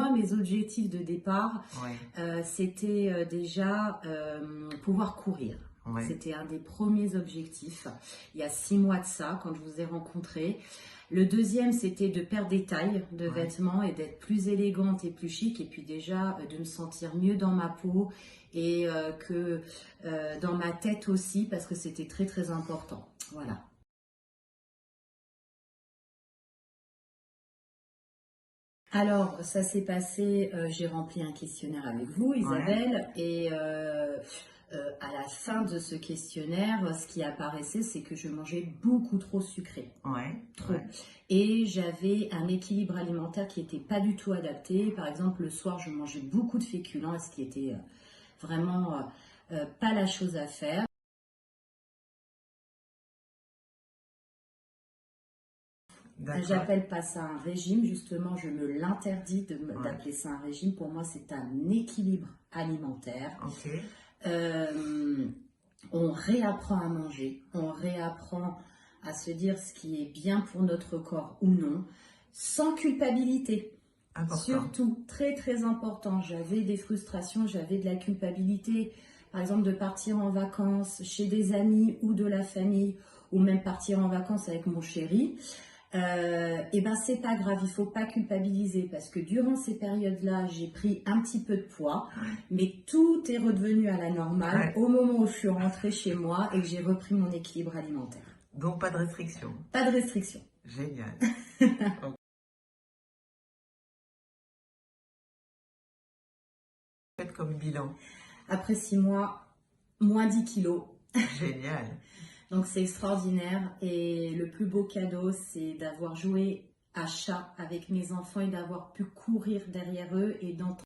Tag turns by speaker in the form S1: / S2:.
S1: moi, mes objectifs de départ,
S2: Ouais.
S1: c'était déjà pouvoir courir.
S2: Ouais.
S1: C'était un des premiers objectifs, il y a 6 mois de ça, quand je vous ai rencontré. Le deuxième, c'était de perdre des tailles de vêtements et d'être plus élégante et plus chic. Et puis déjà, de me sentir mieux dans ma peau et que dans ma tête aussi, parce que c'était très très important. Voilà. Alors, ça s'est passé, j'ai rempli un questionnaire avec vous, Isabelle, et à la fin de ce questionnaire, ce qui apparaissait, c'est que je mangeais beaucoup trop sucré.
S2: Ouais.
S1: Trop.
S2: Ouais.
S1: Et j'avais un équilibre alimentaire qui n'était pas du tout adapté. Par exemple, le soir, je mangeais beaucoup de féculents, ce qui était vraiment pas la chose à faire. J'appelle pas ça un régime, justement, je me l'interdis d'appeler ça un régime. Pour moi, c'est un équilibre alimentaire.
S2: Okay.
S1: On réapprend à manger, on réapprend à se dire ce qui est bien pour notre corps ou non, sans culpabilité.
S2: Important.
S1: Surtout, très très important, j'avais des frustrations, j'avais de la culpabilité, par exemple de partir en vacances chez des amis ou de la famille, ou même partir en vacances avec mon chéri. Et ben c'est pas grave, il faut pas culpabiliser parce que durant ces périodes-là, j'ai pris un petit peu de poids, mais tout est redevenu à la normale au moment où je suis rentrée chez moi et que j'ai repris mon équilibre alimentaire.
S2: Donc pas de restriction.
S1: Pas de restriction.
S2: Génial. Faites comme bilan.
S1: Après 6 mois, moins 10 kilos.
S2: Génial.
S1: Donc c'est extraordinaire et le plus beau cadeau, c'est d'avoir joué à chat avec mes enfants et d'avoir pu courir derrière eux et d'entendre